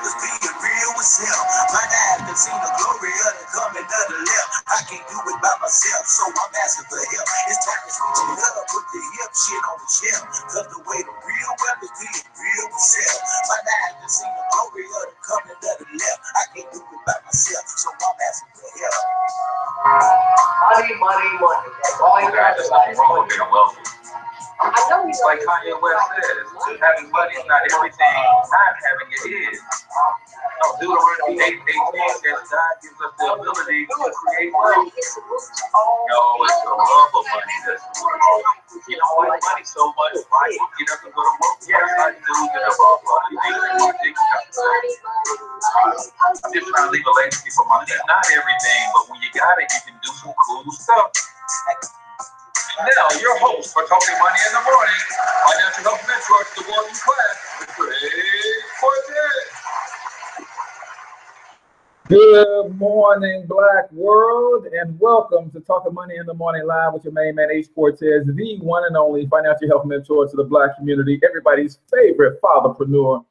was being real with self. My dad have seen the glory of the coming of the left. I can't do it by myself, so I'm asking for help. It's time to switch it up, put the hip shit on the shelf. Cause the way the real wealth is being real with self. My dad have seen the glory of the coming of the left. I can't do it by myself, so I'm asking for help. Money, money, money. That's all you got to say. Wrong with being wealthy. I know you Like Kanye West says, just having money is not everything. Not having it is. No, Deuteronomy 8:18 says God gives us the ability to create wealth. No, it's the love of money that's the root. You don't like money so much, why you get up and go to work? Yes, I do get up off money. I'm just trying to leave a legacy for my kids. Not everything, but when you got it, you can do some cool stuff. Now, your host for Talking Money in the Morning, financial health mentor to the working class, Craig Cortez. Good morning, Black world, and welcome to Talking Money in the Morning Live with your main man, Ace Cortez, the one and only financial health mentor to the Black community, everybody's favorite fatherpreneur,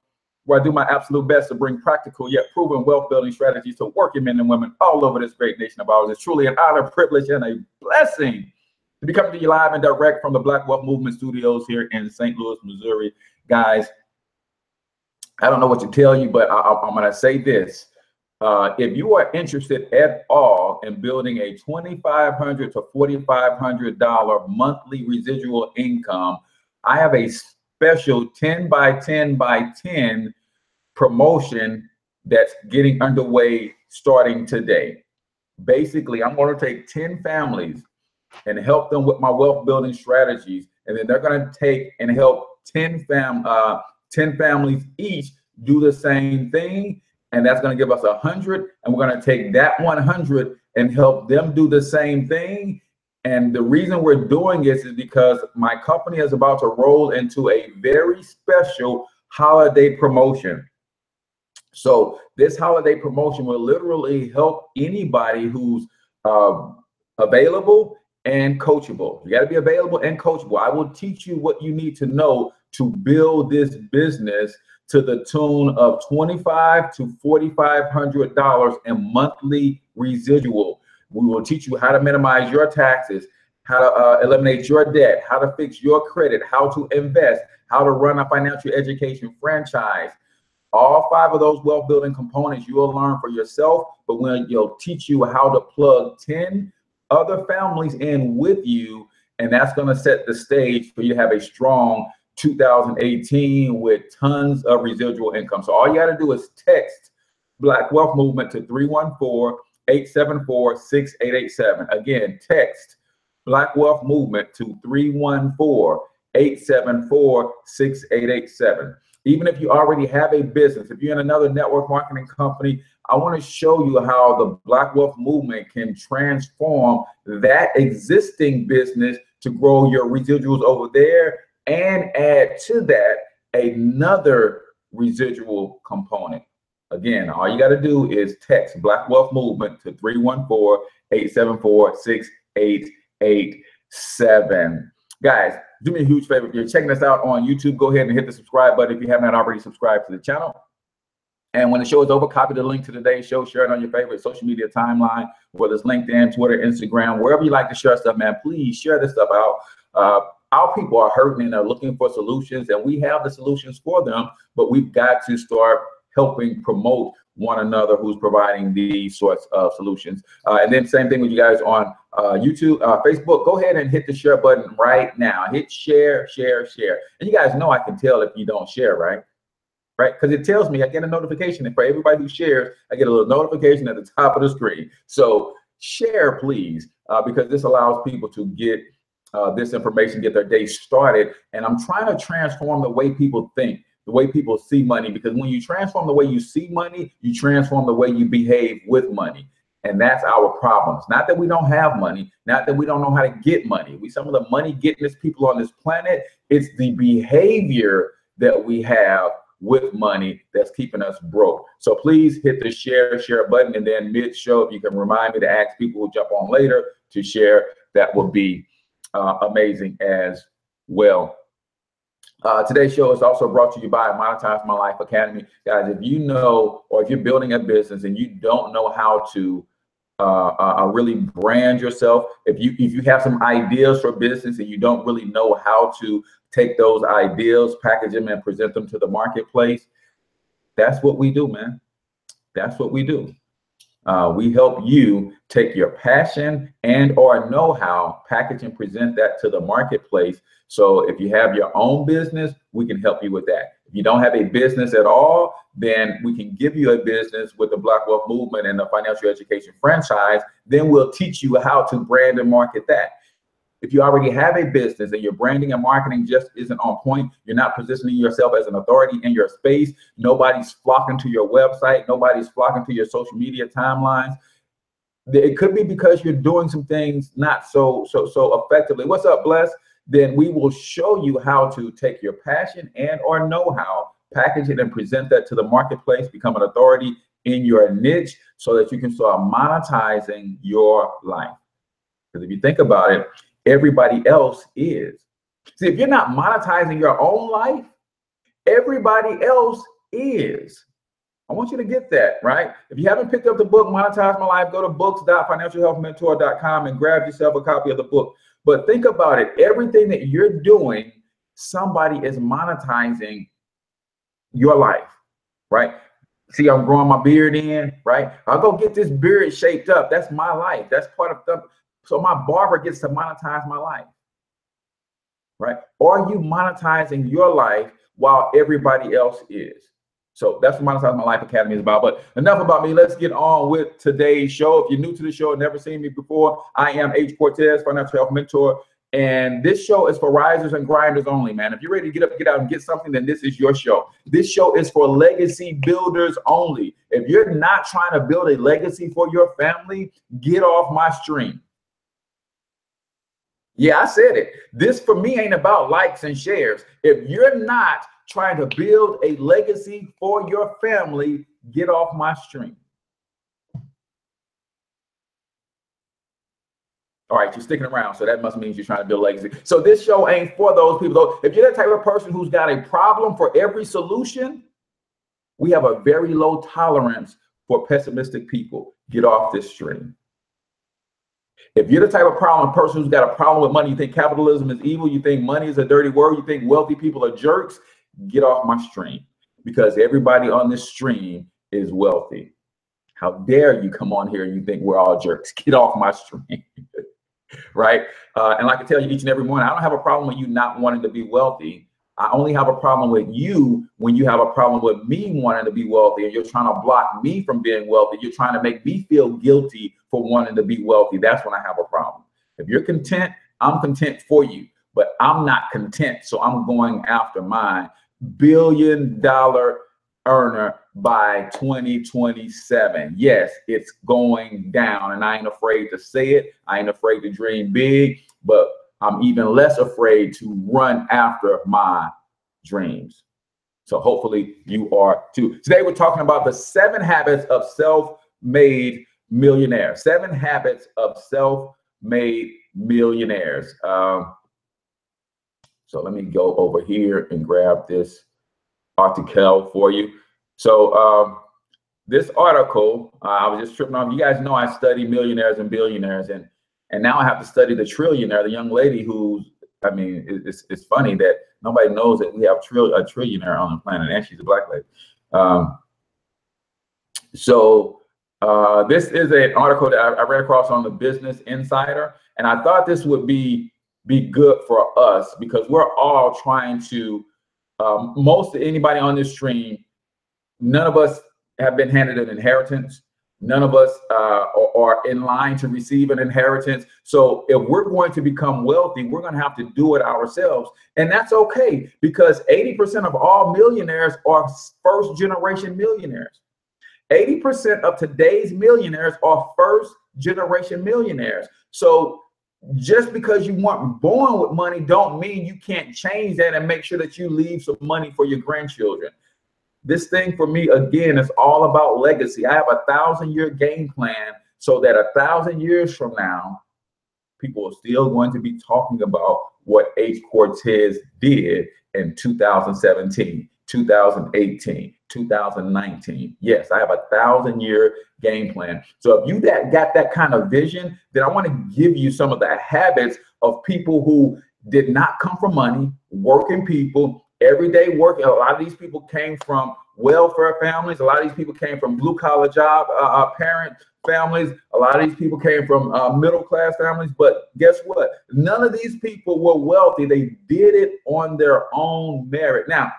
where I do my absolute best to bring practical yet proven wealth building strategies to working men and women all over this great nation of ours. It's truly an honor, privilege, and a blessing to be coming to you live and direct from the Black Wealth Movement Studios here in St. Louis, Missouri. Guys, I don't know what to tell you, but I'm going to say this. If you are interested at all in building a $2,500 to $4,500 monthly residual income, I have a special 10 by 10 by 10 promotion that's getting underway starting today. Basically, I'm going to take 10 families and help them with my wealth building strategies. And then they're going to take and help 10 families each do the same thing. And that's going to give us 100. And we're going to take that 100 and help them do the same thing. And the reason we're doing this is because my company is about to roll into a very special holiday promotion. So this holiday promotion will literally help anybody who's available and coachable. You got to be available and coachable. I will teach you what you need to know to build this business to the tune of $2,500 to $4,500 in monthly residual. We will teach you how to minimize your taxes, how to eliminate your debt, how to fix your credit, how to invest, how to run a financial education franchise. All 5 of those wealth building components you will learn for yourself, but we'll teach you how to plug 10 other families in with you, and that's going to set the stage for you to have a strong 2018 with tons of residual income. So all you got to do is text Black Wealth Movement to 314-874-6887. Again, text Black Wealth Movement to 314-874-6887. Even if you already have a business, if you're in another network marketing company, I want to show you how the Black Wealth Movement can transform that existing business to grow your residuals over there and add to that another residual component. Again, all you got to do is text Black Wealth Movement to 314-874-6887. Guys, do me a huge favor. If you're checking us out on YouTube, go ahead and hit the subscribe button if you haven't already subscribed to the channel. And when the show is over, copy the link to today's show, share it on your favorite social media timeline, whether it's LinkedIn, Twitter, Instagram, wherever you like to share stuff, man. Please share this stuff out. Our people are hurting and are looking for solutions, and we have the solutions for them, but we've got to start helping promote one another who's providing these sorts of solutions. And then same thing with you guys on YouTube, Facebook. Go ahead and hit the share button right now. Hit share, share, share. And you guys know I can tell if you don't share, right? Right? Because it tells me, I get a notification. And for everybody who shares, I get a little notification at the top of the screen. So share, please, because this allows people to get this information, get their day started. And I'm trying to transform the way people think, the way people see money, because when you transform the way you see money, you transform the way you behave with money. And that's our problems. Not that we don't have money, not that we don't know how to get money. Some of the money gettingest people on this planet, it's the behavior that we have with money that's keeping us broke. So please hit the share button, and then mid-show, if you can remind me to ask people who jump on later to share, that would be amazing as well. Today's show is also brought to you by Monetize My Life Academy. Guys, if you know, or if you're building a business and you don't know how to really brand yourself, if you have some ideas for business and you don't really know how to take those ideas, package them, and present them to the marketplace, that's what we do, man. That's what we do. We help you take your passion and or know-how, package and present that to the marketplace. So if you have your own business, we can help you with that. If you don't have a business at all, then we can give you a business with the Black Wealth Movement and the financial education franchise. Then we'll teach you how to brand and market that. If you already have a business and your branding and marketing just isn't on point, you're not positioning yourself as an authority in your space, nobody's flocking to your website, nobody's flocking to your social media timelines, it could be because you're doing some things not so effectively. What's up, Bless? Then we will show you how to take your passion and or know-how, package it and present that to the marketplace, become an authority in your niche so that you can start monetizing your life. Because if you think about it, everybody else is. See, if you're not monetizing your own life, everybody else is. I want you to get that, right? If you haven't picked up the book, Monetize My Life, go to books.financialhealthmentor.com and grab yourself a copy of the book. But think about it. Everything that you're doing, somebody is monetizing your life, right? See, I'm growing my beard in, right? I'll go get this beard shaped up. That's my life. That's part of the. So my barber gets to monetize my life, right? Or are you monetizing your life while everybody else is? So that's what Monetize My Life Academy is about. But enough about me. Let's get on with today's show. If you're new to the show and never seen me before, I am H. Cortez, financial health mentor. And this show is for risers and grinders only, man. If you're ready to get up, get out, and get something, then this is your show. This show is for legacy builders only. If you're not trying to build a legacy for your family, get off my stream. Yeah, I said it. This for me ain't about likes and shares. If you're not trying to build a legacy for your family, get off my stream. All right, you're sticking around, so that must mean you're trying to build legacy. So this show ain't for those people, though. If you're the type of person who's got a problem for every solution, we have a very low tolerance for pessimistic people. Get off this stream. If you're the type of person who's got a problem with money, you think capitalism is evil, you think money is a dirty word, you think wealthy people are jerks, get off my stream, because everybody on this stream is wealthy. How dare you come on here and you think we're all jerks? Get off my stream. Right? And like I tell you each and every morning, I don't have a problem with you not wanting to be wealthy. I only have a problem with you when you have a problem with me wanting to be wealthy and you're trying to block me from being wealthy. You're trying to make me feel guilty for wanting to be wealthy. That's when I have a problem. If you're content, I'm content for you, but I'm not content. So I'm going after mine. $1 billion earner by 2027. Yes, it's going down, and I ain't afraid to say it. I ain't afraid to dream big, but I'm even less afraid to run after my dreams. So hopefully you are too. Today we're talking about the 7 habits of self-made millionaires. 7 habits of self-made millionaires. So let me go over here and grab this article for you. So this article, I was just tripping off. You guys know I study millionaires and billionaires, and now I have to study the trillionaire, the young lady who's, I mean, it's funny that nobody knows that we have a trillionaire on the planet, and she's a black lady. This is an article that I ran across on the Business Insider, and I thought this would be good for us because we're all trying to, most of anybody on this stream, none of us have been handed an inheritance. None of us are in line to receive an inheritance. So if we're going to become wealthy, we're going to have to do it ourselves. And that's okay, because 80% of all millionaires are first generation millionaires. 80% of today's millionaires are first generation millionaires. So just because you weren't born with money don't mean you can't change that and make sure that you leave some money for your grandchildren. This thing for me, again, is all about legacy. I have a 1,000-year game plan so that 1,000 years from now, people are still going to be talking about what H. Cortez did in 2017, 2018, 2019. Yes, I have a 1,000-year game plan. So if you got that kind of vision, then I want to give you some of the habits of people who did not come from money, working people, everyday work. A lot of these people came from welfare families. A lot of these people came from blue-collar job parent families. A lot of these people came from middle-class families. But guess what? None of these people were wealthy. They did it on their own merit. Now,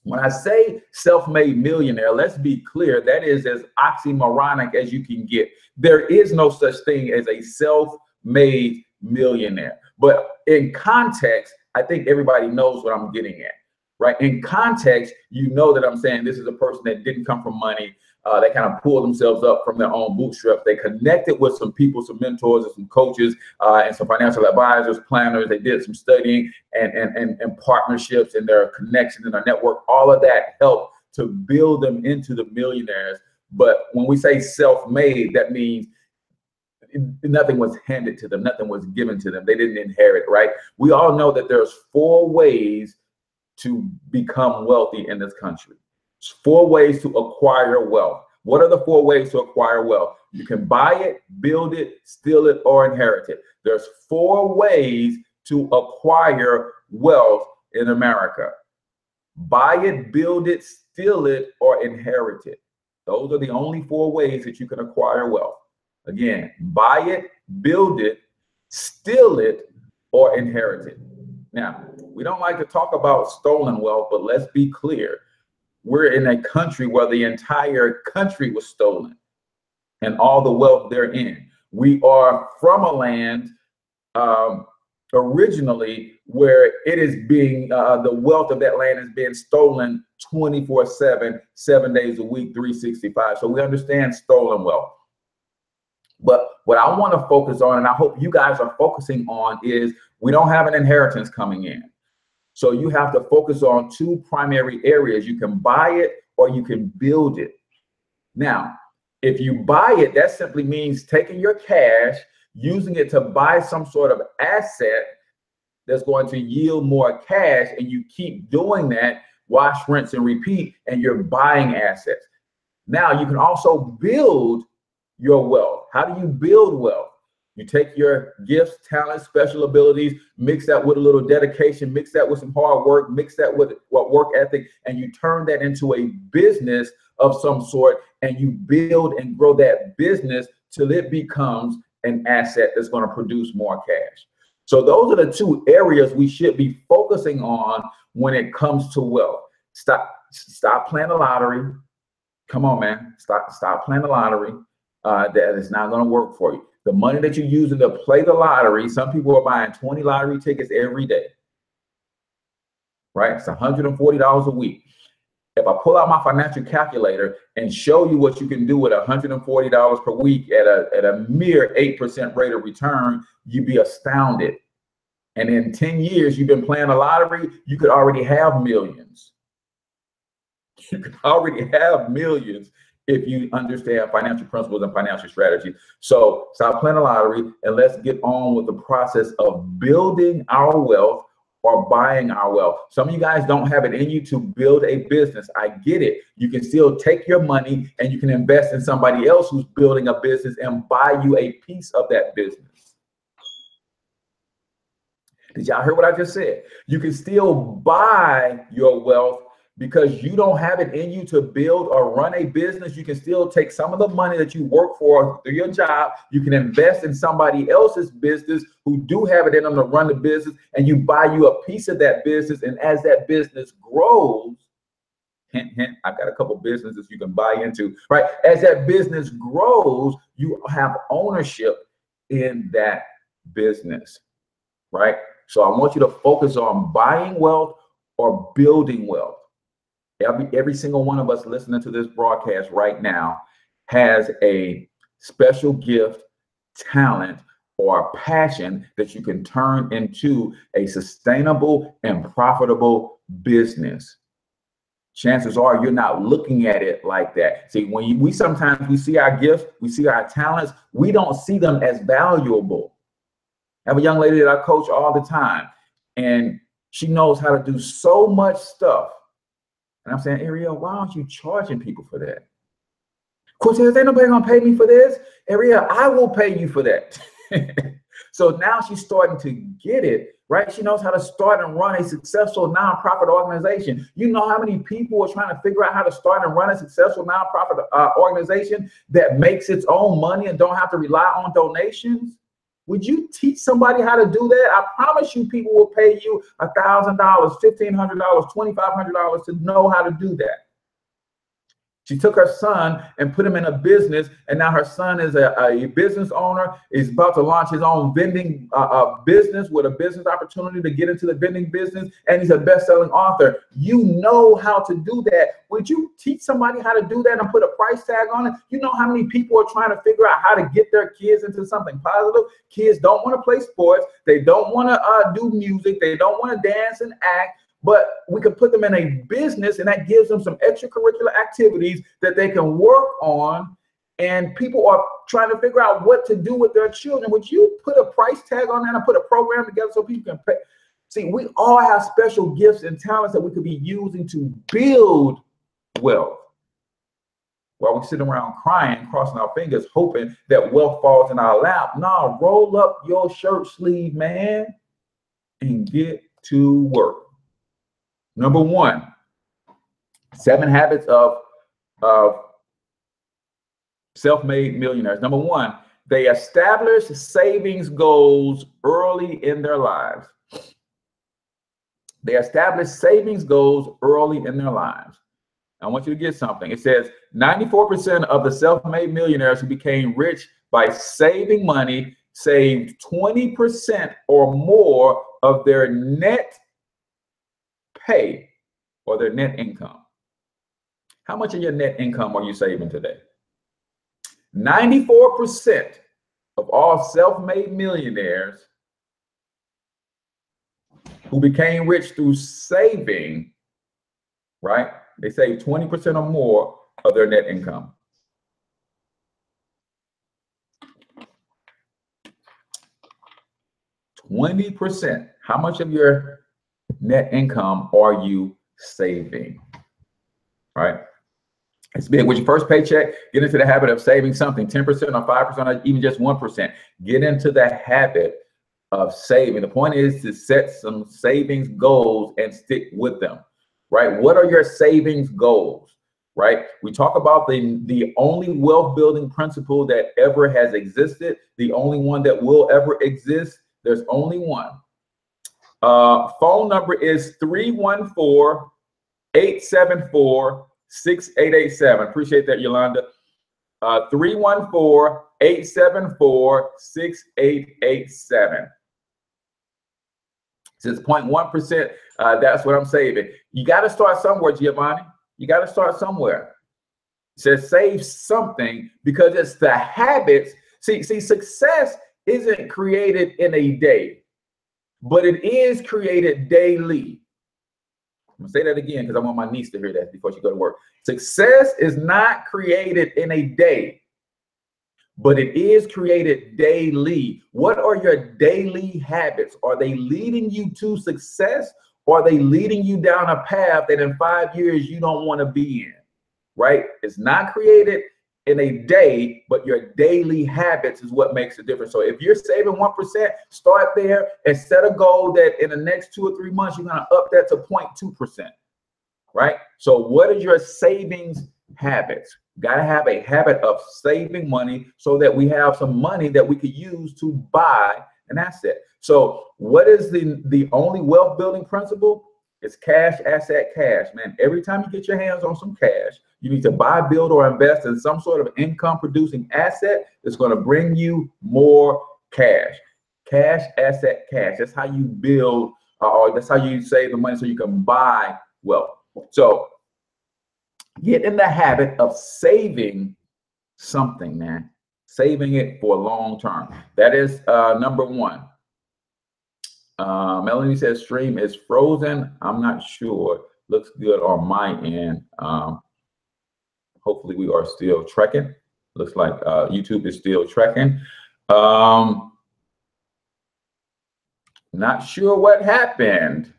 when I say self-made millionaire, let's be clear, that is as oxymoronic as you can get. There is no such thing as a self-made millionaire. But in context, I think everybody knows what I'm getting at, right? In context, you know that I'm saying this is a person that didn't come from money. They kind of pulled themselves up from their own bootstraps. They connected with some people, some mentors and some coaches and some financial advisors, planners. They did some studying and partnerships and their connection and their network. All of that helped to build them into the millionaires. But when we say self-made, that means nothing was handed to them. Nothing was given to them. They didn't inherit, right? We all know that there's 4 ways to become wealthy in this country. 4 ways to acquire wealth. What are the 4 ways to acquire wealth? You can buy it, build it, steal it, or inherit it. There's 4 ways to acquire wealth in America. Buy it, build it, steal it, or inherit it. Those are the only 4 ways that you can acquire wealth. Again, buy it, build it, steal it, or inherit it. Now, we don't like to talk about stolen wealth, but let's be clear. We're in a country where the entire country was stolen and all the wealth therein. We are from a land originally where it is being, the wealth of that land is being stolen 24/7, 7 days a week, 365. So we understand stolen wealth. But what I want to focus on, and I hope you guys are focusing on, is we don't have an inheritance coming in. So you have to focus on 2 primary areas. You can buy it or you can build it. Now, if you buy it, that simply means taking your cash, using it to buy some sort of asset that's going to yield more cash, and you keep doing that, wash, rinse, and repeat, and you're buying assets. Now, you can also build your wealth. How do you build wealth? You take your gifts, talents, special abilities, mix that with a little dedication, mix that with some hard work, mix that with work ethic, and you turn that into a business of some sort, and you build and grow that business till it becomes an asset that's going to produce more cash. So those are the 2 areas we should be focusing on when it comes to wealth. Stop playing the lottery. Come on, man. Stop playing the lottery. That is not going to work for you. The money that you're using to play the lottery, some people are buying 20 lottery tickets every day, right? It's $140 a week. If I pull out my financial calculator and show you what you can do with $140 per week at a mere 8% rate of return, you'd be astounded. And in 10 years, you've been playing the lottery, you could already have millions. You could already have millions if you understand financial principles and financial strategy. So stop playing the lottery and let's get on with the process of building our wealth or buying our wealth. Some of you guys don't have it in you to build a business. I get it. You can still take your money and you can invest in somebody else who's building a business and buy you a piece of that business. Did y'all hear what I just said? You can still buy your wealth. Because you don't have it in you to build or run a business, you can still take some of the money that you work for through your job. You can invest in somebody else's business who do have it in them to run the business, and you buy you a piece of that business. And as that business grows, hint, hint, I've got a couple businesses you can buy into, right? As that business grows, you have ownership in that business, right? So I want you to focus on buying wealth or building wealth. Every single one of us listening to this broadcast right now has a special gift, talent, or a passion that you can turn into a sustainable and profitable business. Chances are you're not looking at it like that. See, when we sometimes see our gifts, we see our talents, we don't see them as valuable. I have a young lady that I coach all the time, and she knows how to do so much stuff. And I'm saying, Ariel, why aren't you charging people for that? Cortez, ain't nobody gonna pay me for this. Ariel, I will pay you for that. So now she's starting to get it, right? She knows how to start and run a successful nonprofit organization. You know how many people are trying to figure out how to start and run a successful nonprofit organization that makes its own money and don't have to rely on donations? Would you teach somebody how to do that? I promise you people will pay you $1,000, $1,500, $2,500 to know how to do that. She took her son and put him in a business, and now her son is a business owner, is about to launch his own vending business with a business opportunity to get into the vending business, and he's a best-selling author. You know how to do that. Would you teach somebody how to do that and put a price tag on it? You know how many people are trying to figure out how to get their kids into something positive? Kids don't want to play sports. They don't want to do music. They don't want to dance and act. But we could put them in a business, and that gives them some extracurricular activities that they can work on. And people are trying to figure out what to do with their children. Would you put a price tag on that and put a program together so people can pay? See, we all have special gifts and talents that we could be using to build wealth. While we sit around crying, crossing our fingers, hoping that wealth falls in our lap. No, roll up your shirt sleeve, man, and get to work. Number 1, 7 habits of self-made millionaires. Number 1, they establish savings goals early in their lives. They establish savings goals early in their lives. I want you to get something. It says 94% of the self-made millionaires who became rich by saving money saved 20% or more of their net pay or their net income. How much of your net income are you saving today? 94% of all self-made millionaires who became rich through saving, right? They save 20% or more of their net income. %. How much of your net income are you saving? Right? It's big. With your first paycheck, get into the habit of saving something, 10% or 5% or even just 1%. Get into the habit of saving. The point is to set some savings goals and stick with them, right? What are your savings goals, right? We talk about the only wealth building principle that ever has existed, the only one that will ever exist. There's only one. Phone number is 314-874-6887. Appreciate that, Yolanda. 314-874-6887. Since 0.1%, that's what I'm saving. You got to start somewhere, Giovanni. You got to start somewhere. It says save something because it's the habits. See, success isn't created in a day, but it is created daily. I'm gonna say that again because I want my niece to hear that before she go to work. Success is not created in a day, but it is created daily. What are your daily habits? Are they leading you to success, or are they leading you down a path that in 5 years you don't want to be in? Right? It's not created in a day, but your daily habits is what makes a difference. So if you're saving 1%, start there and set a goal that in the next 2 or 3 months, you're going to up that to 0.2%, right? So what is your savings habits? Got to have a habit of saving money so that we have some money that we could use to buy an asset. So what is the only wealth building principle? It's cash, asset, cash, man. Every time you get your hands on some cash, you need to buy, build, or invest in some sort of income producing asset that's going to bring you more cash. Cash, asset, cash. That's how you build, or that's how you save the money so you can buy wealth. So get in the habit of saving something, man. Saving it for long term. That is number 1. Melanie says stream is frozen. I'm not sure. Looks good on my end. Hopefully we are still trekking. Looks like YouTube is still trekking. Not sure what happened.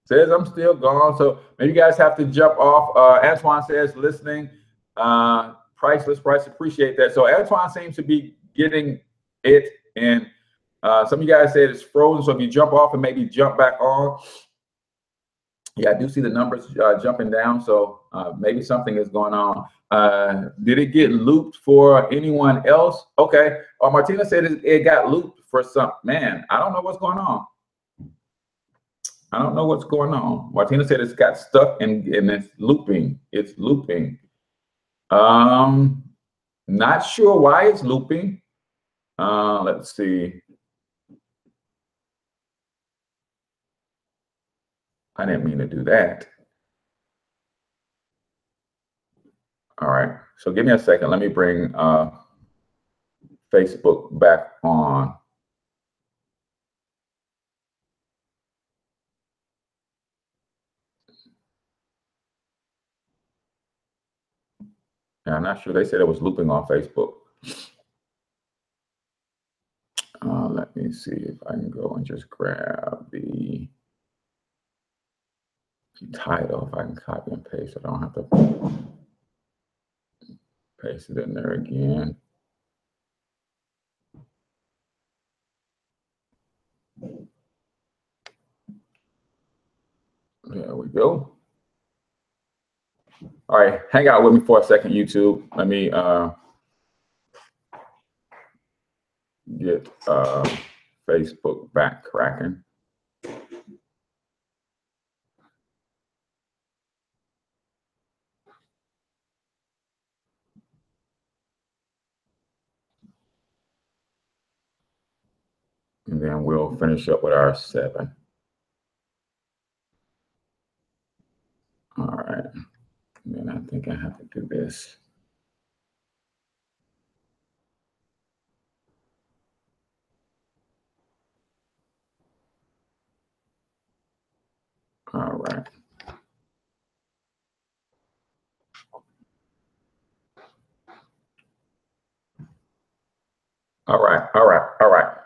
Says I'm still gone. So maybe you guys have to jump off. Antoine says listening. Priceless price. Appreciate that. So Antoine seems to be getting it. And some of you guys said it's frozen. So if you jump off and maybe jump back on. Yeah, I do see the numbers jumping down. So maybe something is going on. Did it get looped for anyone else? Okay. Martina said it got looped for some. Man, I don't know what's going on. I don't know what's going on. Martina said it's got stuck and it's looping. It's looping. Not sure why it's looping. Let's see. I didn't mean to do that. All right. So give me a second. Let me bring Facebook back on. Yeah, I'm not sure. They said it was looping on Facebook. Let me see if I can go and just grab the title. If I can copy and paste, I don't have to paste it in there again. There we go. All right, hang out with me for a second, YouTube. Let me get Facebook back cracking. And then we'll finish up with our 7. All right. And then I think I have to do this. All right. All right.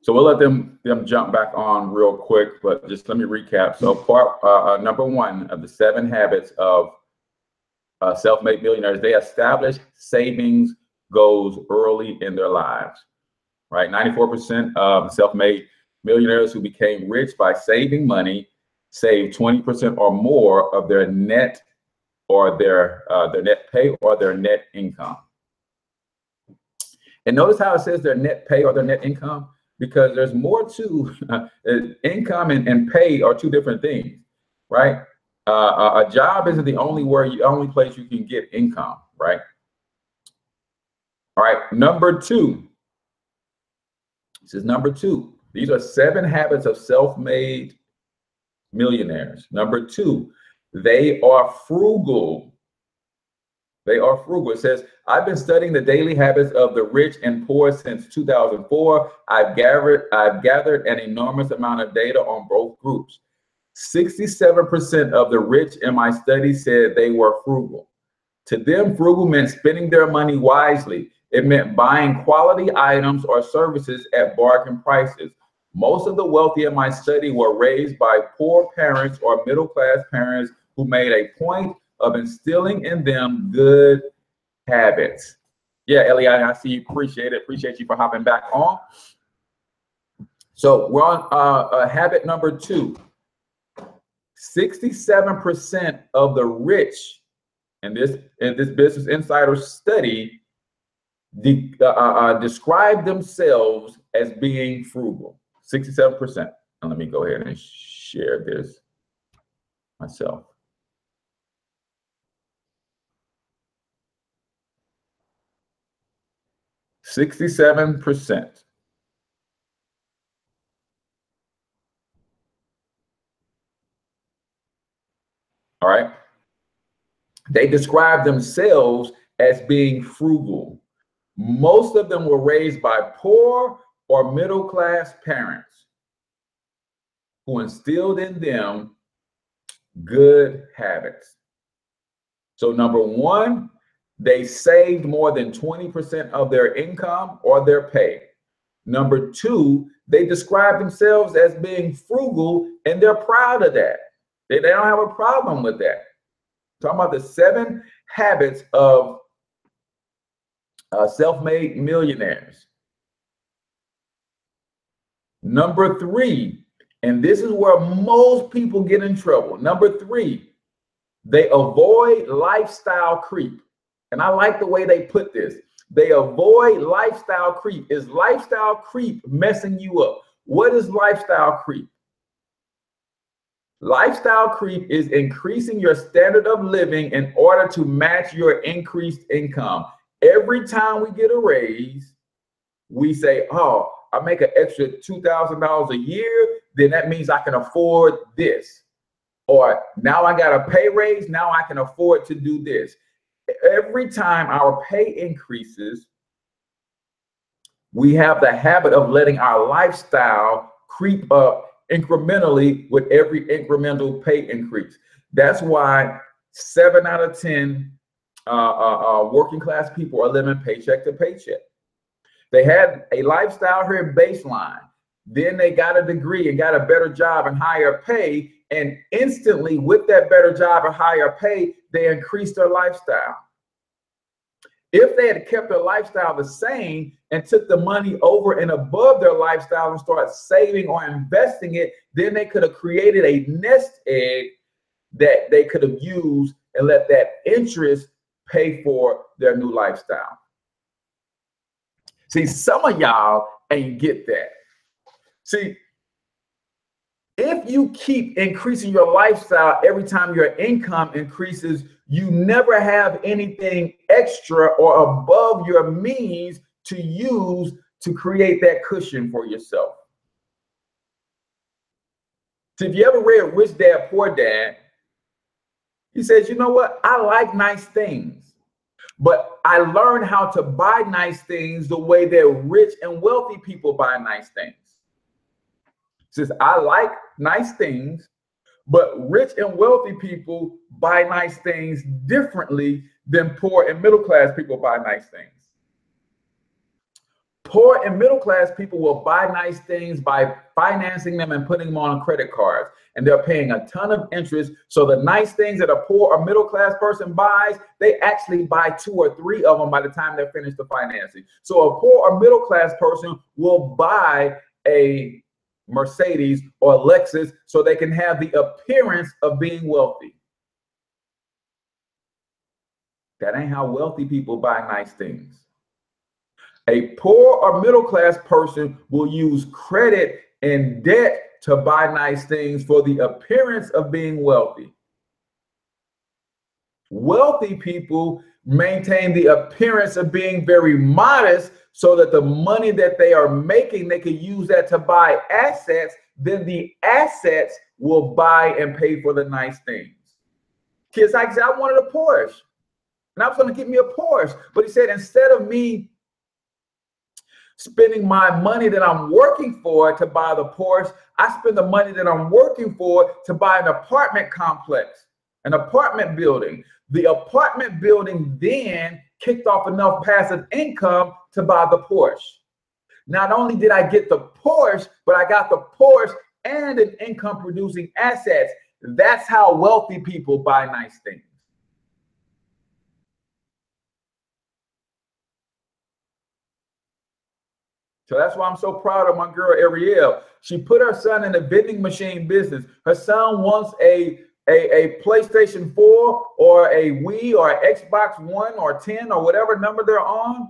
So we'll let them jump back on real quick, but just let me recap. So part number 1 of the 7 habits of self-made millionaires, they establish savings goals early in their lives, right? 94% of self-made millionaires who became rich by saving money saved 20% or more of their net or their net pay or their net income. And notice how it says their net pay or their net income, because there's more to income and pay are 2 different things, right? A job isn't the only place you can get income, right? All right, number 2. This is number 2. These are 7 habits of self-made millionaires. Number 2, they are frugal. They are frugal. It says, I've been studying the daily habits of the rich and poor since 2004. I've gathered an enormous amount of data on both groups. 67% of the rich in my study said they were frugal. To them, frugal meant spending their money wisely. It meant buying quality items or services at bargain prices. Most of the wealthy in my study were raised by poor parents or middle-class parents who made a point of instilling in them good habits. Yeah, Ellie, I see you. Appreciate it. Appreciate you for hopping back on. So we're on habit number 2. 67% of the rich in this Business Insider study describe themselves as being frugal. 67%. And let me go ahead and share this myself. 67%. All right. They describe themselves as being frugal. Most of them were raised by poor or middle-class parents who instilled in them good habits. So number 1, they saved more than 20% of their income or their pay. Number two, they describe themselves as being frugal, and they're proud of that. They don't have a problem with that. Talking about the 7 habits of self-made millionaires. Number 3, and this is where most people get in trouble. Number 3, they avoid lifestyle creep. And I like the way they put this. They avoid lifestyle creep. Is lifestyle creep messing you up? What is lifestyle creep? Lifestyle creep is increasing your standard of living in order to match your increased income. Every time we get a raise, we say, oh, I make an extra $2,000 a year, then that means I can afford this. Or now I got a pay raise, now I can afford to do this. Every time our pay increases, we have the habit of letting our lifestyle creep up incrementally with every incremental pay increase. That's why 7 out of 10 working class people are living paycheck to paycheck. They had a lifestyle here baseline. Then they got a degree and got a better job and higher pay. And instantly with that better job and higher pay, they increased their lifestyle. If they had kept their lifestyle the same and took the money over and above their lifestyle and started saving or investing it, then they could have created a nest egg that they could have used and let that interest pay for their new lifestyle. See, some of y'all ain't get that. See, if you keep increasing your lifestyle every time your income increases, you never have anything extra or above your means to use to create that cushion for yourself. So if you ever read Rich Dad, Poor Dad, he says, you know what? I like nice things, but I learned how to buy nice things the way that rich and wealthy people buy nice things. He says, I like nice things, but rich and wealthy people buy nice things differently than poor and middle class people buy nice things. Poor and middle class people will buy nice things by financing them and putting them on credit cards. And they're paying a ton of interest. So the nice things that a poor or middle class person buys, they actually buy 2 or 3 of them by the time they're finished the financing. So a poor or middle class person will buy a Mercedes or Lexus so they can have the appearance of being wealthy. That ain't how wealthy people buy nice things. A poor or middle class person will use credit and debt to buy nice things for the appearance of being wealthy. Wealthy people maintain the appearance of being very modest so that the money that they are making, they can use that to buy assets. Then the assets will buy and pay for the nice things. Kids, like I said, I wanted a Porsche and I was going to get me a Porsche. But he said, instead of me spending my money that I'm working for to buy the Porsche, I spend the money that I'm working for to buy an apartment complex, an apartment building. The apartment building then kicked off enough passive income to buy the Porsche. Not only did I get the Porsche, but I got the Porsche and an income producing assets. That's how wealthy people buy nice things. So that's why I'm so proud of my girl, Ariel. She put her son in the vending machine business. Her son wants a PlayStation 4 or a Wii or an Xbox One or 10 or whatever number they're on.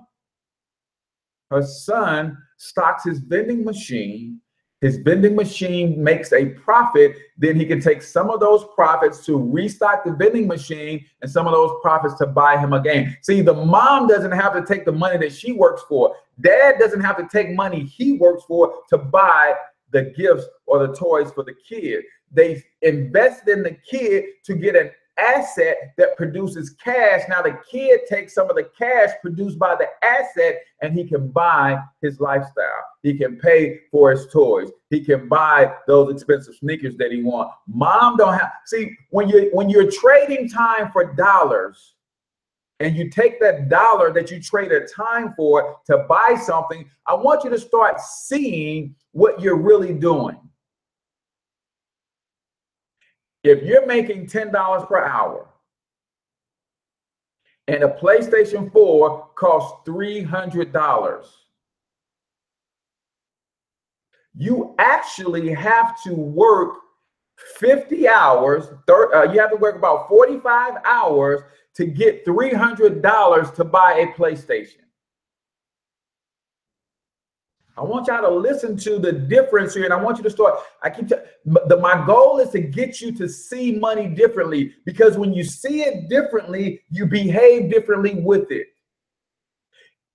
Her son stocks his vending machine. His vending machine makes a profit. Then he can take some of those profits to restock the vending machine and some of those profits to buy him a game. See, the mom doesn't have to take the money that she works for. Dad doesn't have to take money he works for to buy the gifts or the toys for the kid. They invest in the kid to get an asset that produces cash. Now the kid takes some of the cash produced by the asset and he can buy his lifestyle. He can pay for his toys. He can buy those expensive sneakers that he wants. Mom don't have, see, when you're trading time for dollars and you take that dollar that you traded time for to buy something, I want you to start seeing what you're really doing. If you're making $10 per hour and a PlayStation 4 costs $300, you actually have to work 50 hours, you have to work about 45 hours to get $300 to buy a PlayStation. I want y'all to listen to the difference here, and I want you to start. My goal is to get you to see money differently, because when you see it differently, you behave differently with it.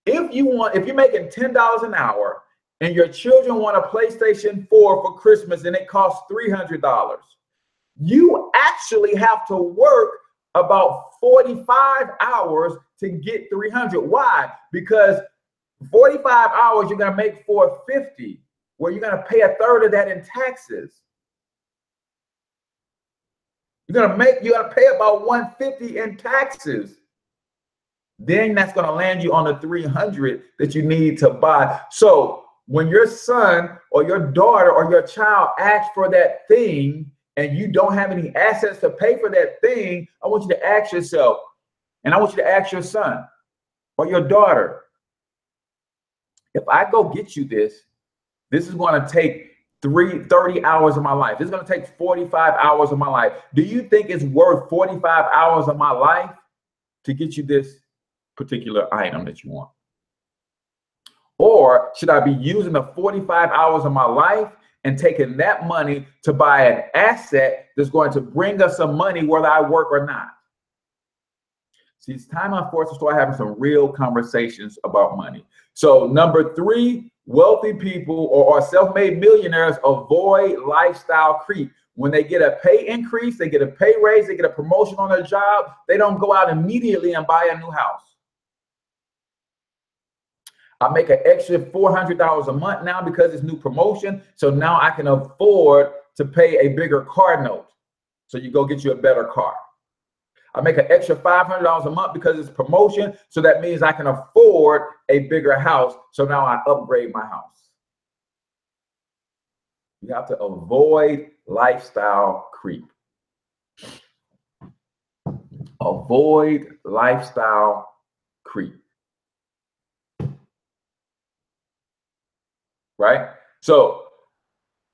If you're making $10 an hour and your children want a PlayStation 4 for Christmas and it costs $300, you actually have to work about 45 hours to get $300. Why? Because 45 hours you're going to make $450, where you're going to pay a third of that in taxes. You're going to pay about $150 in taxes. Then that's going to land you on the $300 that you need to buy. So when your son or your daughter or your child asks for that thing and you don't have any assets to pay for that thing, I want you to ask yourself, and I want you to ask your son or your daughter, if I go get you this is going to take 30 hours of my life. This is going to take 45 hours of my life. Do you think it's worth 45 hours of my life to get you this particular item that you want? Or should I be using the 45 hours of my life and taking that money to buy an asset that's going to bring us some money whether I work or not? See, it's time for us to start having some real conversations about money. So number 3, wealthy people or self-made millionaires avoid lifestyle creep. When they get a pay increase, they get a pay raise, they get a promotion on their job, they don't go out immediately and buy a new house. I make an extra $400 a month now because it's new promotion. So now I can afford to pay a bigger car note. So you go get you a better car. I make an extra $500 a month because it's promotion. So that means I can afford a bigger house. So now I upgrade my house. You have to avoid lifestyle creep. Avoid lifestyle creep. Right? So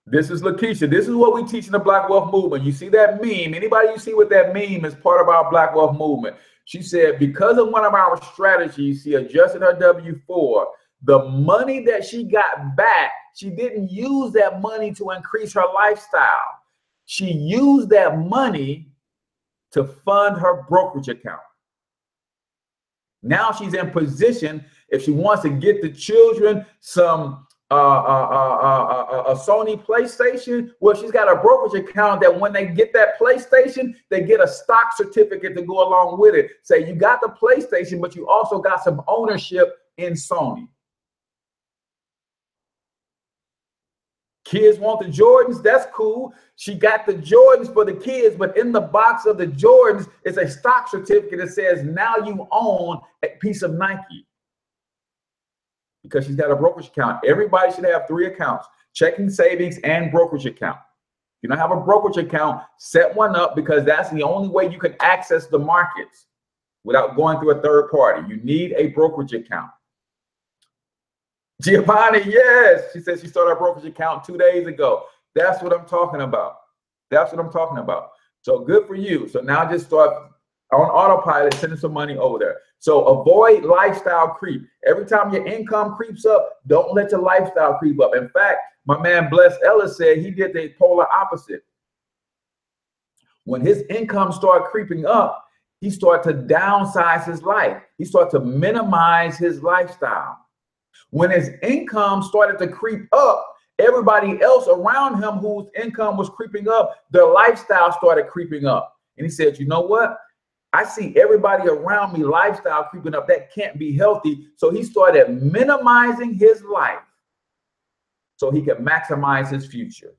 this is Lakeisha. This is what we teach in the Black Wealth Movement. You see that meme? Anybody you see with that meme is part of our Black Wealth Movement. She said, because of one of our strategies, she adjusted her W-4. The money that she got back, she didn't use that money to increase her lifestyle. She used that money to fund her brokerage account. Now she's in position, if she wants to get the children some a Sony PlayStation, well, she's got a brokerage account that when they get that PlayStation, they get a stock certificate to go along with it. Say you got the PlayStation, but you also got some ownership in Sony. Kids want the Jordans, that's cool. She got the Jordans for the kids, but in the box of the Jordans is a stock certificate that says now you own a piece of Nike. Because she's got a brokerage account. Everybody should have 3 accounts: checking, savings, and brokerage account. If you don't have a brokerage account, set one up, because that's the only way you can access the markets without going through a third party. You need a brokerage account. Giovanni, yes. She said she started a brokerage account 2 days ago. That's what I'm talking about. That's what I'm talking about. So good for you. So now just start on autopilot, sending some money over there. So avoid lifestyle creep. Every time your income creeps up, don't let your lifestyle creep up. In fact, my man Bless Ellis said he did the polar opposite. When his income started creeping up, he started to downsize his life. He started to minimize his lifestyle. When his income started to creep up, everybody else around him whose income was creeping up, their lifestyle started creeping up. And he said, you know what? I see everybody around me lifestyle creeping up. That can't be healthy. So he started minimizing his life so he could maximize his future.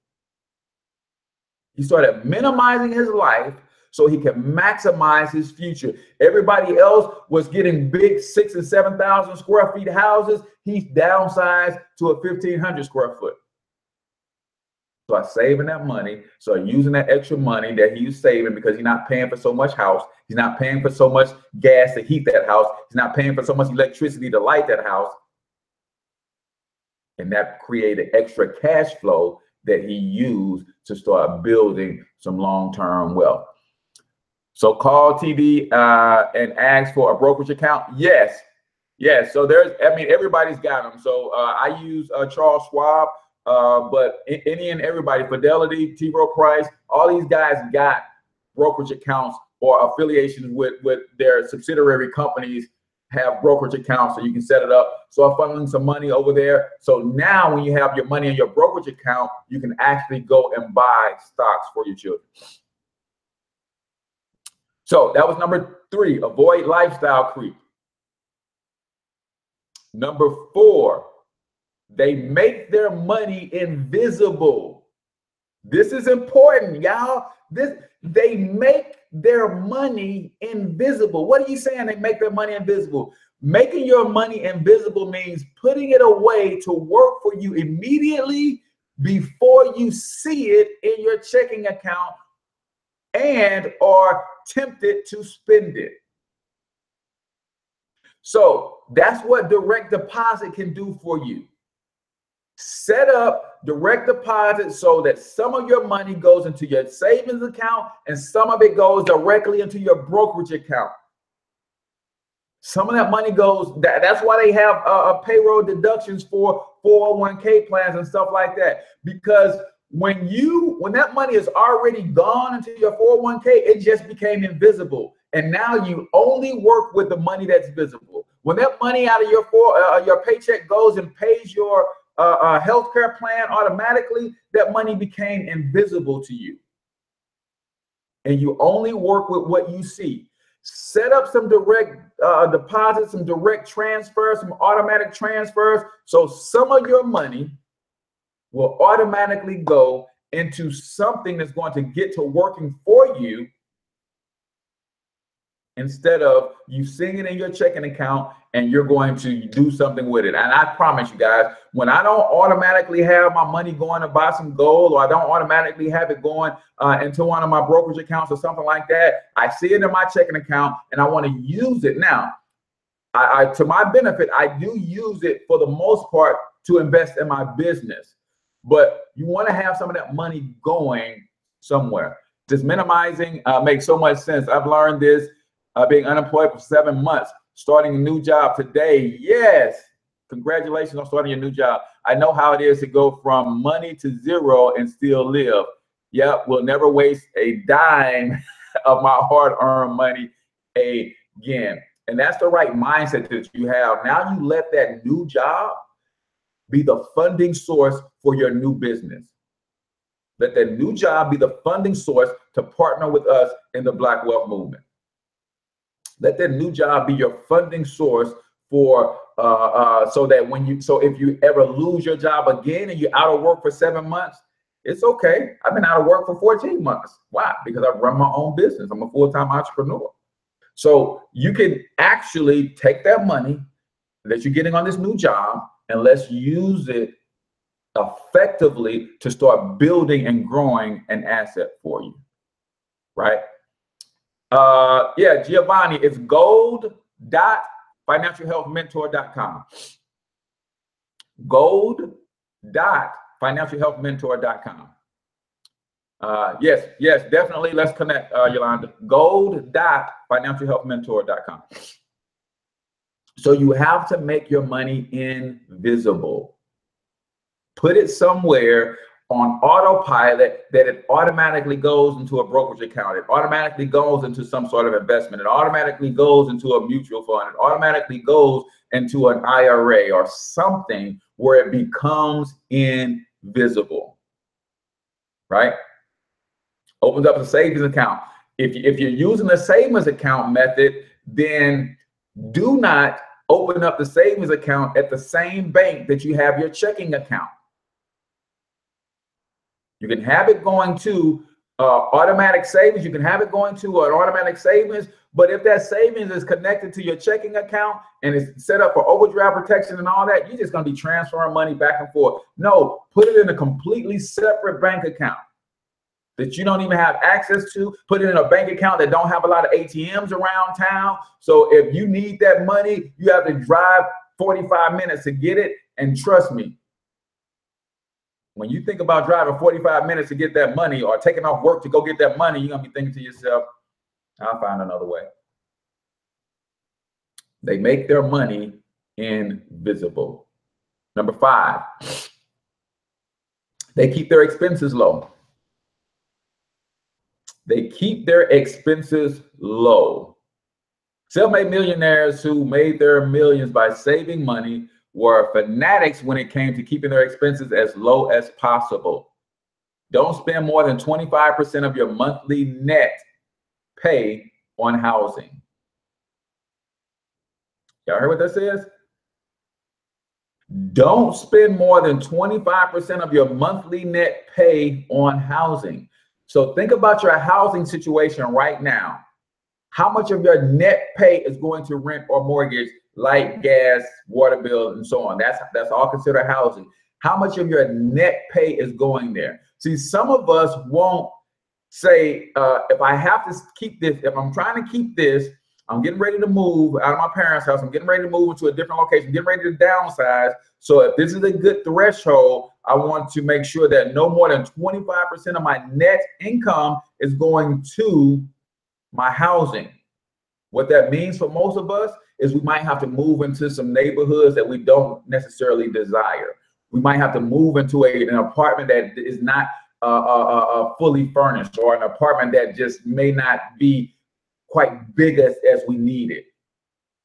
He started minimizing his life so he can maximize his future. Everybody else was getting big 6,000 and 7,000 square feet houses. He's downsized to a 1,500 square foot. So I'm saving that money. So I'm using that extra money that he's saving because he's not paying for so much house. He's not paying for so much gas to heat that house. He's not paying for so much electricity to light that house. And that created extra cash flow that he used to start building some long-term wealth. So call TD and ask for a brokerage account. Yes. Yes. So everybody's got them. So I use Charles Schwab. But any and everybody, Fidelity, T. Rowe Price, all these guys got brokerage accounts or affiliations with their subsidiary companies have brokerage accounts, so you can set it up. So I'm funneling some money over there. So now when you have your money in your brokerage account, you can actually go and buy stocks for your children. So that was number 3, avoid lifestyle creep. Number 4, they make their money invisible. This is important, y'all. They make their money invisible. What are you saying? They make their money invisible. Making your money invisible means putting it away to work for you immediately before you see it in your checking account and are tempted to spend it. So that's what direct deposit can do for you. Set up direct deposit so that some of your money goes into your savings account and some of it goes directly into your brokerage account. Some of that money goes, that's why they have payroll deductions for 401k plans and stuff like that. Because when that money is already gone into your 401k, it just became invisible. And now you only work with the money that's visible. When that money out of your paycheck goes and pays your healthcare plan automatically, that money became invisible to you. And you only work with what you see. Set up some direct deposits, some direct transfers, some automatic transfers. So some of your money will automatically go into something that's going to get to working for you instead of you seeing it in your checking account and you're going to do something with it. And I promise you guys, when I don't automatically have my money going to buy some gold, or I don't automatically have it going into one of my brokerage accounts or something like that, I see it in my checking account and I want to use it. Now, to my benefit, I do use it for the most part to invest in my business. But you want to have some of that money going somewhere. Just minimizing makes so much sense. I've learned this being unemployed for 7 months, starting a new job today. Yes, congratulations on starting your new job. I know how it is to go from money to zero and still live. Yep, we'll never waste a dime of my hard-earned money again. And that's the right mindset that you have. Now you let that new job be the funding source for your new business. Let that new job be the funding source to partner with us in the Black Wealth Movement. Let that new job be your funding source for so if you ever lose your job again and you're out of work for 7 months, it's okay. I've been out of work for 14 months. Why? Because I run my own business. I'm a full-time entrepreneur. So you can actually take that money that you're getting on this new job and let's use it effectively to start building and growing an asset for you, right? Yeah, Giovanni, it's gold.financialhealthmentor.com. Gold.financialhealthmentor.com. Yes, definitely. Let's connect, Yolanda. Gold.financialhealthmentor.com. So you have to make your money invisible. Put it somewhere on autopilot that it automatically goes into a brokerage account. It automatically goes into some sort of investment. It automatically goes into a mutual fund. It automatically goes into an IRA or something where it becomes invisible, right? Opens up a savings account. If you're using the savings account method, then do not open up the savings account at the same bank that you have your checking account. You can have it going to Automatic savings, you can have it going to an automatic savings, but if that savings is connected to your checking account and it's set up for overdraft protection and all that, you're just going to be transferring money back and forth. No, put it in a completely separate bank account that you don't even have access to. Put it in a bank account that don't have a lot of ATMs around town. So if you need that money, you have to drive 45 minutes to get it. And trust me, when you think about driving 45 minutes to get that money or taking off work to go get that money, you're going to be thinking to yourself, I'll find another way. They make their money invisible. Number 5, they keep their expenses low. They keep their expenses low. Self-made millionaires who made their millions by saving money were fanatics when it came to keeping their expenses as low as possible. Don't spend more than 25% of your monthly net pay on housing. Y'all heard what that says? Don't spend more than 25% of your monthly net pay on housing. So think about your housing situation right now. How much of your net pay is going to rent or mortgage, light, gas, water bills, and so on? That's all considered housing. How much of your net pay is going there? See, some of us won't say, if I have to keep this, if I'm trying to keep this, I'm getting ready to move out of my parents' house, I'm getting ready to move into a different location, getting ready to downsize. So if this is a good threshold, I want to make sure that no more than 25% of my net income is going to my housing. What that means for most of us is we might have to move into some neighborhoods that we don't necessarily desire. We might have to move into an apartment that is not fully furnished, or an apartment that just may not be quite big as we need it,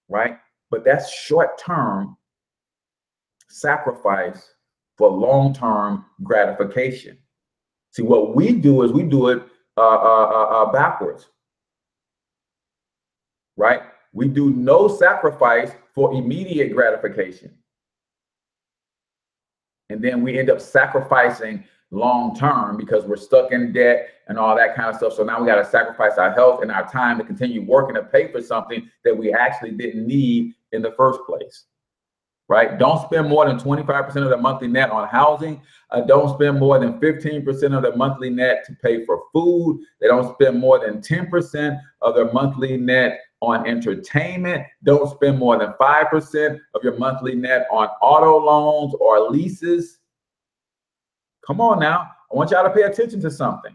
right? But that's short-term sacrifice for long-term gratification. See, what we do is we do it backwards, right? We do no sacrifice for immediate gratification. And then we end up sacrificing long-term because we're stuck in debt and all that kind of stuff. So now we got to sacrifice our health and our time to continue working to pay for something that we actually didn't need in the first place, right? Don't spend more than 25% of the monthly net on housing. Don't spend more than 15% of their monthly net to pay for food. They don't spend more than 10% of their monthly net on entertainment. Don't spend more than 5% of your monthly net on auto loans or leases. Come on now. I want y'all to pay attention to something.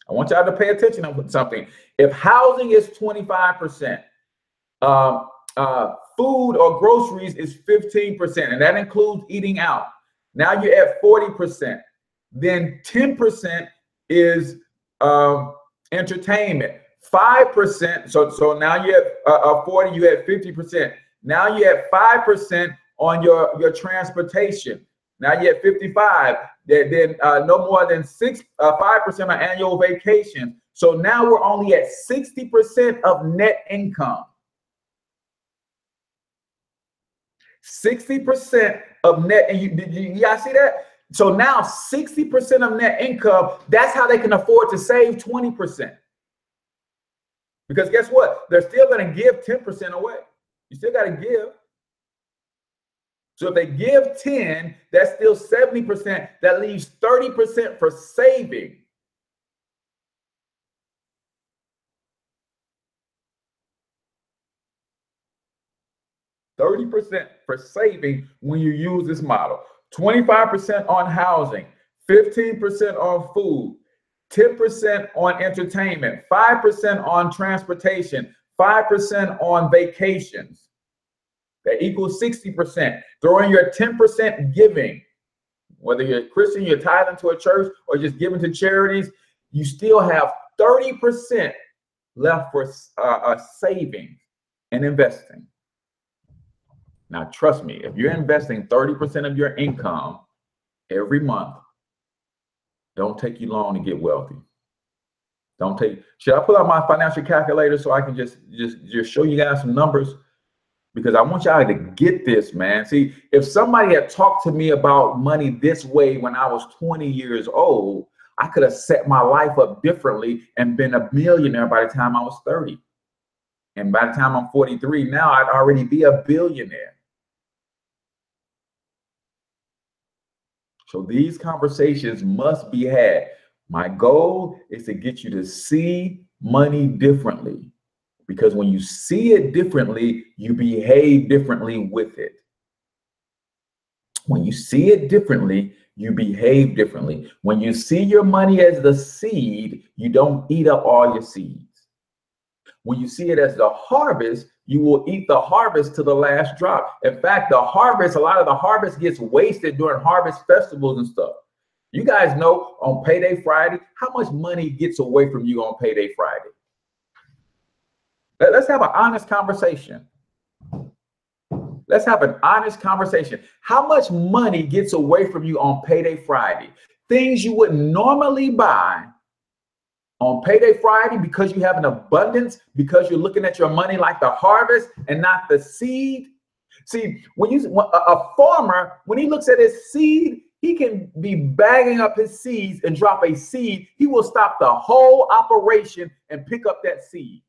I want y'all to pay attention to something. If housing is 25%, food or groceries is 15%, and that includes eating out. Now you're at 40%. Then 10% is entertainment. 5%. So now you're at 40. You at 50%. Now you're at 5% on your transportation. Now you're at 55. Then no more than 5% on annual vacation. So now we're only at 60% of net income. 60% of net, and you guys see that? So now 60% of net income, that's how they can afford to save 20%. Because guess what? They're still going to give 10% away. You still got to give. So if they give 10, that's still 70%. That leaves 30% for saving. %30 for saving when you use this model. 25% on housing, 15% on food, 10% on entertainment, 5% on transportation, 5% on vacations. That equals 60%. Throw in your 10% giving. Whether you're a Christian, you're tithing to a church, or just giving to charities, you still have 30% left for saving and investing. Now, trust me, if you're investing 30% of your income every month, don't take you long to get wealthy. Should I pull out my financial calculator so I can just show you guys some numbers? Because I want y'all to get this, man. See, if somebody had talked to me about money this way when I was 20 years old, I could have set my life up differently and been a millionaire by the time I was 30. And by the time I'm 43 now, I'd already be a billionaire. So these conversations must be had. My goal is to get you to see money differently, because when you see it differently, you behave differently with it. When you see it differently, you behave differently. When you see your money as the seed, you don't eat up all your seeds. When you see it as the harvest, you will eat the harvest to the last drop. In fact, the harvest, a lot of the harvest gets wasted during harvest festivals and stuff. You guys know on Payday Friday, how much money gets away from you on Payday Friday? Let's have an honest conversation. Let's have an honest conversation. How much money gets away from you on Payday Friday? Things you wouldn't normally buy on Payday Friday because you have an abundance, because you're looking at your money like the harvest and not the seed. See, when a farmer, when he looks at his seed, he can be bagging up his seeds and drop a seed. He will stop the whole operation and pick up that seed.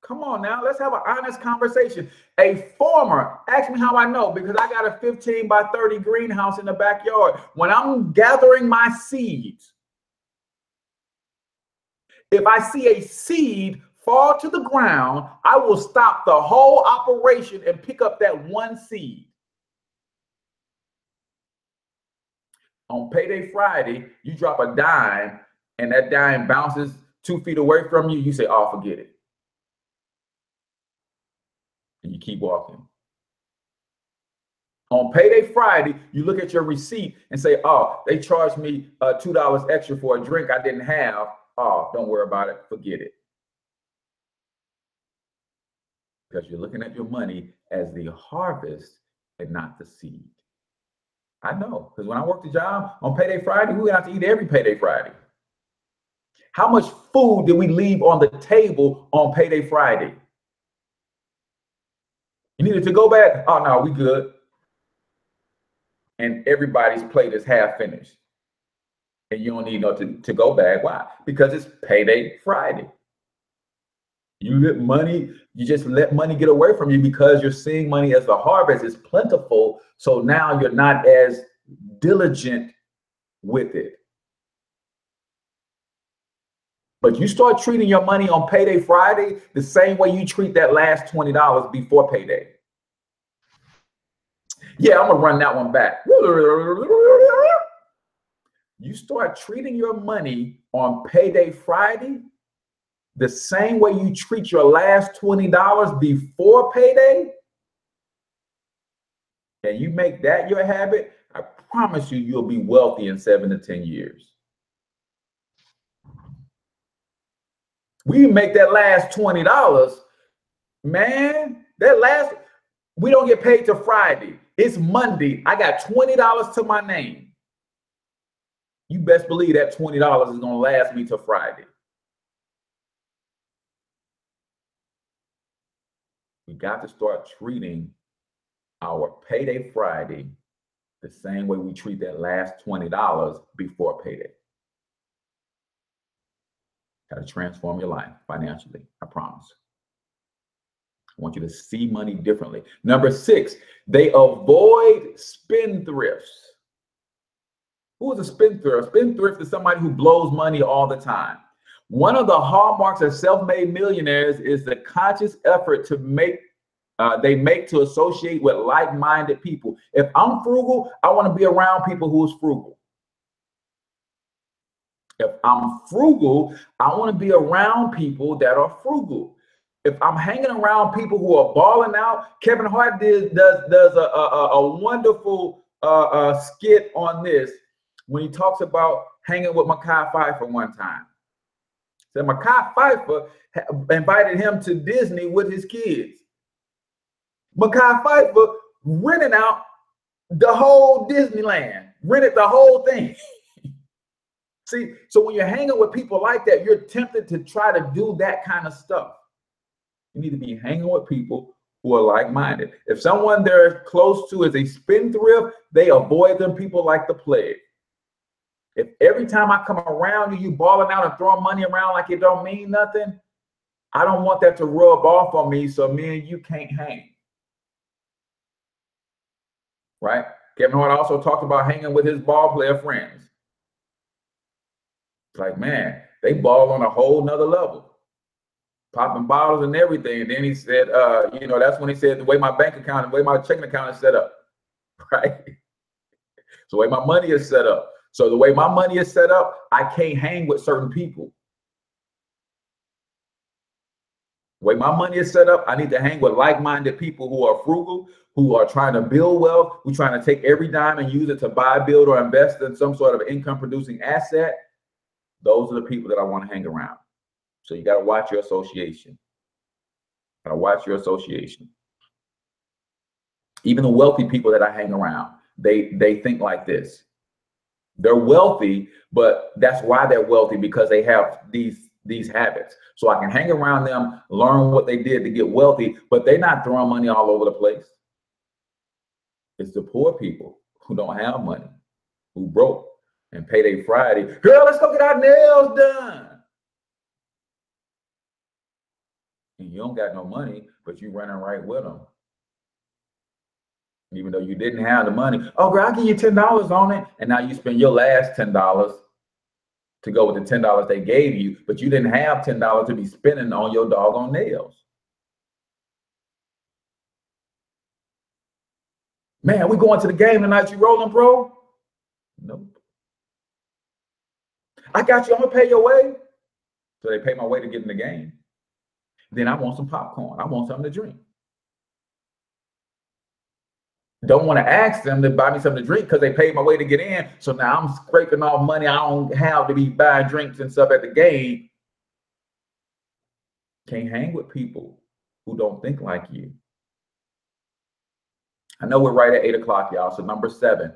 Come on now, let's have an honest conversation. A farmer, ask me how I know, because I got a 15 by 30 greenhouse in the backyard. When I'm gathering my seeds, if I see a seed fall to the ground, I will stop the whole operation and pick up that one seed. On Payday Friday, you drop a dime and that dime bounces 2 feet away from you, you say, oh, forget it. And you keep walking. On Payday Friday, you look at your receipt and say, oh, they charged me $2 extra for a drink I didn't have. Oh, don't worry about it. Forget it. Because you're looking at your money as the harvest and not the seed. I know, because when I worked the job on Payday Friday, we went out to eat every Payday Friday. How much food did we leave on the table on Payday Friday? You needed to go back? Oh, no, we good. And everybody's plate is half finished. And you don't need no to go back. Why? Because it's Payday Friday. You just let money get away from you because you're seeing money as the harvest is plentiful. So now you're not as diligent with it. But you start treating your money on Payday Friday the same way you treat that last $20 before payday. Yeah, I'm gonna run that one back. You start treating your money on Payday Friday the same way you treat your last $20 before payday, and you make that your habit, I promise you, you'll be wealthy in 7 to 10 years. We make that last $20, man, we don't get paid till Friday. It's Monday. I got $20 to my name. You best believe that $20 is gonna last me till Friday. We got to start treating our Payday Friday the same way we treat that last $20 before payday. Got to transform your life financially, I promise. I want you to see money differently. Number 6, they avoid spendthrifts. Who is a spendthrift? A spendthrift is somebody who blows money all the time. One of the hallmarks of self-made millionaires is the conscious effort to make to associate with like-minded people. If I'm frugal, I want to be around people who is frugal. If I'm frugal, I want to be around people that are frugal. If I'm hanging around people who are balling out, Kevin Hart does a wonderful skit on this when he talks about hanging with Mekhi Phifer one time. So Mekhi Phifer invited him to Disney with his kids. Mekhi Phifer rented out the whole Disneyland, rented the whole thing. See, so when you're hanging with people like that, you're tempted to try to do that kind of stuff. You need to be hanging with people who are like-minded. If someone they're close to is a spendthrift, they avoid them people like the plague. If every time I come around you, you balling out and throwing money around like it don't mean nothing, I don't want that to rub off on me, so me and you can't hang. Right? Kevin Hart also talked about hanging with his ball player friends. It's like, man, they ball on a whole nother level, popping bottles and everything. And then he said, you know, that's when he said the way my bank account, the way my checking account is set up, right? So the way my money is set up. So the way my money is set up, I can't hang with certain people. The way my money is set up, I need to hang with like-minded people who are frugal, who are trying to build wealth, who are trying to take every dime and use it to buy, build, or invest in some sort of income-producing asset. Those are the people that I want to hang around. So you got to watch your association. Got to watch your association. Even the wealthy people that I hang around, they think like this. They're wealthy, but that's why they're wealthy, because they have these habits. So I can hang around them, learn what they did to get wealthy, but they're not throwing money all over the place. It's the poor people who don't have money, who broke, and payday Friday, girl, let's go get our nails done. And you don't got no money, but you running right with them. Even though you didn't have the money. Oh, girl, I'll give you $10 on it. And now you spend your last $10 to go with the $10 they gave you, but you didn't have $10 to be spending on your doggone nails. Man, we going to the game tonight. You rolling, bro? Nope. I got you. I'm going to pay your way. So they pay my way to get in the game. Then I want some popcorn. I want something to drink. Don't want to ask them to buy me something to drink because they paid my way to get in. So now I'm scraping off money I don't have to be buying drinks and stuff at the game. Can't hang with people who don't think like you. I know we're right at 8 o'clock, y'all. So number seven.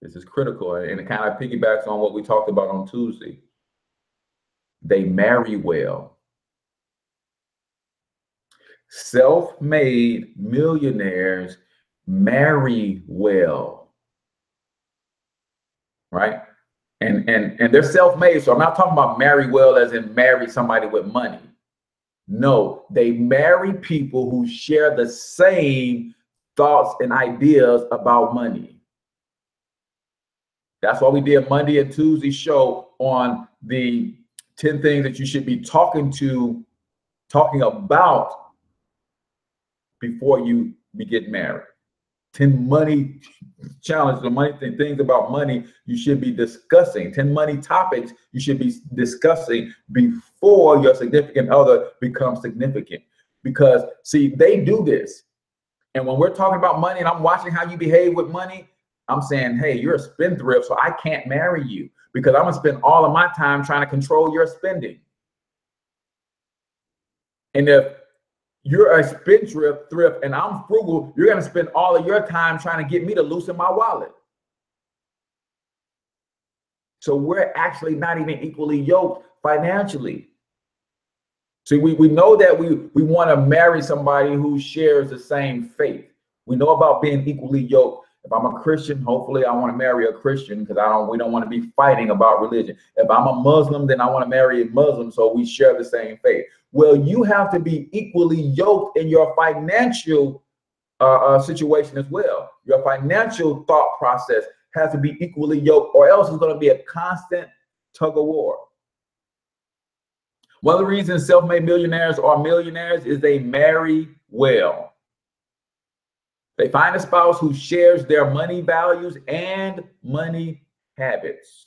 This is critical, and it kind of piggybacks on what we talked about on Tuesday. They marry well. Self-made millionaires marry well, right? And they're self-made. So I'm not talking about marry well as in marry somebody with money. No, they marry people who share the same thoughts and ideas about money. That's why we did Monday and Tuesday show on the 10 things that you should be talking about before you get married. 10 money challenges, the money things about money you should be discussing. 10 money topics you should be discussing before your significant other becomes significant. Because see, they do this. And when we're talking about money and I'm watching how you behave with money, I'm saying, hey, you're a spendthrift, so I can't marry you because I'm gonna spend all of my time trying to control your spending. And if you're a spendthrift and I'm frugal, you're going to spend all of your time trying to get me to loosen my wallet. So we're actually not even equally yoked financially. See, we know that we want to marry somebody who shares the same faith. We know about being equally yoked. If I'm a Christian, hopefully I want to marry a Christian because we don't want to be fighting about religion. If I'm a Muslim, then I want to marry a Muslim so we share the same faith. Well, you have to be equally yoked in your financial situation as well. Your financial thought process has to be equally yoked, or else it's going to be a constant tug of war. One of the reasons self-made millionaires are millionaires is they marry well. They find a spouse who shares their money values and money habits.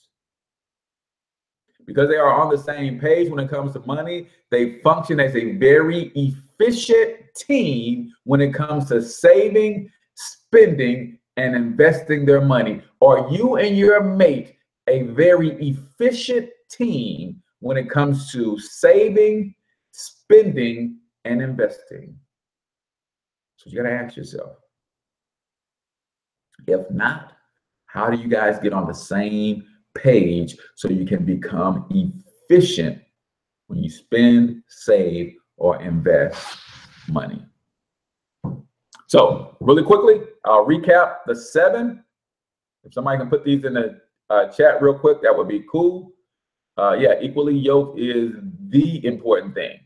Because they are on the same page when it comes to money, they function as a very efficient team when it comes to saving, spending, and investing their money. Are you and your mate a very efficient team when it comes to saving, spending, and investing? So you got to ask yourself. If not, how do you guys get on the same page so you can become efficient when you spend, save, or invest money. So really quickly, I'll recap the 7. If somebody can put these in the chat real quick, that would be cool. Yeah, equally yoked is the important thing.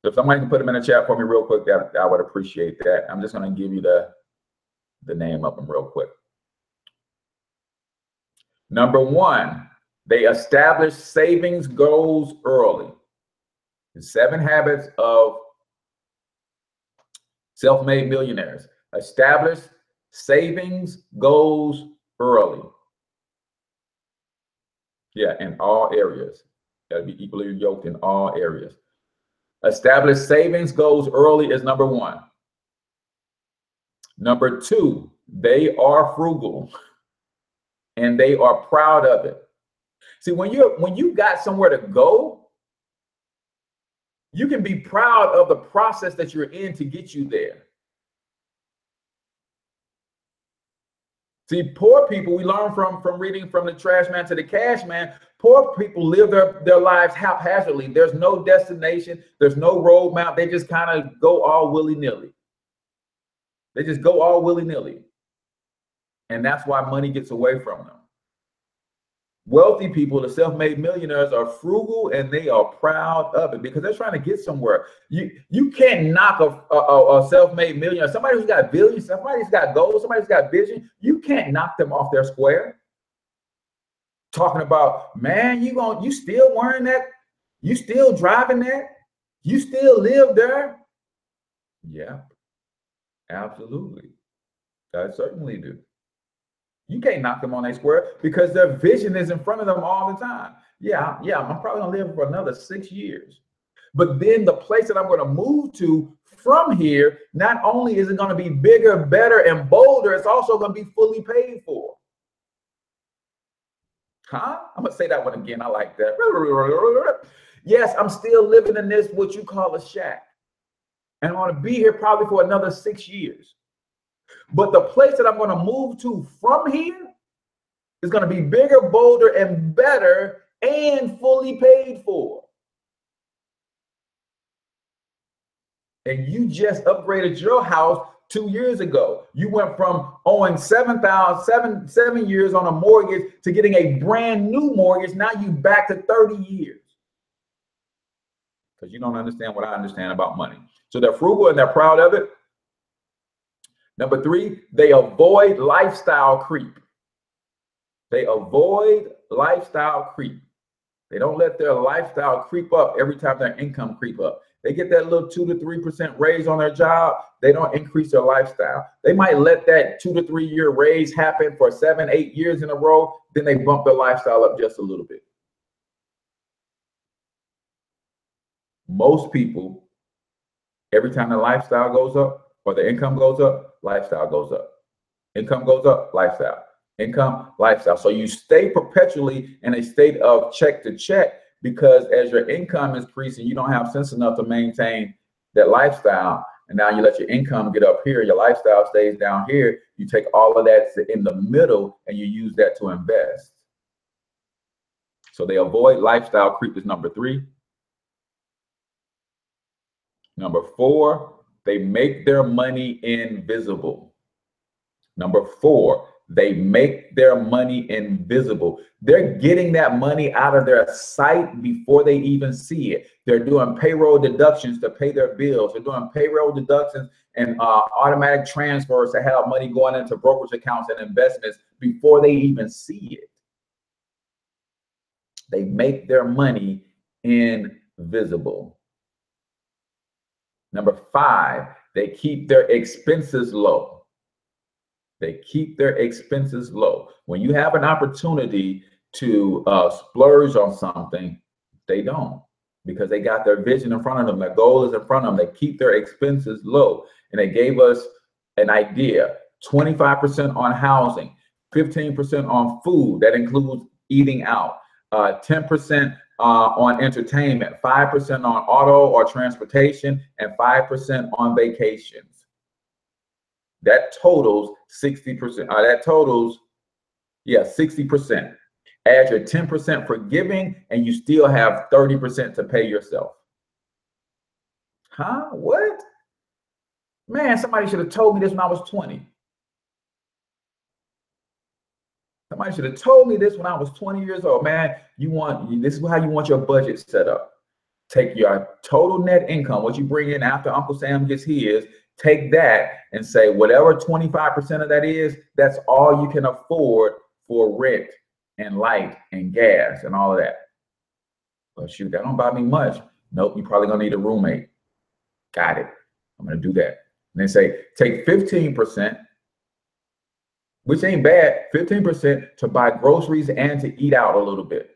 So if somebody can put them in the chat for me real quick, that I would appreciate that. I'm just going to give you the name of them real quick. Number 1, they establish savings goals early. The 7 habits of self-made millionaires. Establish savings goals early. Yeah, in all areas. Got to be equally yoked in all areas. Establish savings goals early is number 1. Number 2, they are frugal and they are proud of it. See, when you got somewhere to go, you can be proud of the process that you're in to get you there. See, poor people, we learn from reading From the Trash Man to the Cash Man, poor people live their lives haphazardly. There's no destination. There's no roadmap. They just kind of go all willy-nilly. They just go all willy-nilly. And that's why money gets away from them. Wealthy people, the self-made millionaires, are frugal and they are proud of it because they're trying to get somewhere. You can't knock a self-made millionaire, somebody who's got billions, somebody who's got goals, somebody who's got vision. You can't knock them off their square. Talking about, man, you still wearing that? You still driving that? You still live there? Yeah, absolutely. I certainly do. You can't knock them on their square because their vision is in front of them all the time. Yeah, I'm probably gonna live for another 6 years. But then the place that I'm gonna move to from here, not only is it gonna be bigger, better, and bolder, it's also gonna be fully paid for. Huh? I'm gonna say that one again. I like that. Yes, I'm still living in this, what you call a shack. And I'm gonna be here probably for another 6 years. But the place that I'm going to move to from here is going to be bigger, bolder, and better, and fully paid for. And you just upgraded your house 2 years ago. You went from owing 7 years on a mortgage to getting a brand new mortgage. Now you back to 30 years. Because you don't understand what I understand about money. So they're frugal and they're proud of it. Number 3, they avoid lifestyle creep. They avoid lifestyle creep. They don't let their lifestyle creep up every time their income creep up. They get that little 2 to 3% raise on their job. They don't increase their lifestyle. They might let that 2 to 3 year raise happen for 7, 8 years in a row. Then they bump their lifestyle up just a little bit. Most people, every time the lifestyle goes up or the income goes up, lifestyle goes up. Income goes up, lifestyle. Income, lifestyle. So you stay perpetually in a state of check to check because as your income is increasing, you don't have sense enough to maintain that lifestyle. And now you let your income get up here, your lifestyle stays down here. You take all of that in the middle and you use that to invest. So they avoid lifestyle creep is number 3. Number 4, they make their money invisible. Number 4, they make their money invisible. They're getting that money out of their sight before they even see it. They're doing payroll deductions to pay their bills. They're doing payroll deductions and automatic transfers to have money going into brokerage accounts and investments before they even see it. They make their money invisible. Number 5, they keep their expenses low. They keep their expenses low. When you have an opportunity to splurge on something, they don't because they got their vision in front of them. Their goal is in front of them. They keep their expenses low. And they gave us an idea, 25% on housing, 15% on food. That includes eating out, 10% on entertainment, 5% on auto or transportation, and 5% on vacations. That totals 60%. That totals, 60%. Add your 10% for giving, and you still have 30% to pay yourself. Huh? What? Man, somebody should have told me this when I was 20. Somebody should have told me this when I was 20 years old. Man, this is how you want your budget set up. Take your total net income, what you bring in after Uncle Sam gets his, take that and say whatever 25% of that is, that's all you can afford for rent and light and gas and all of that. Well, shoot, that don't buy me much. Nope, you're probably gonna need a roommate. Got it. I'm gonna do that. And then say, take 15%, which ain't bad, 15% to buy groceries and to eat out a little bit.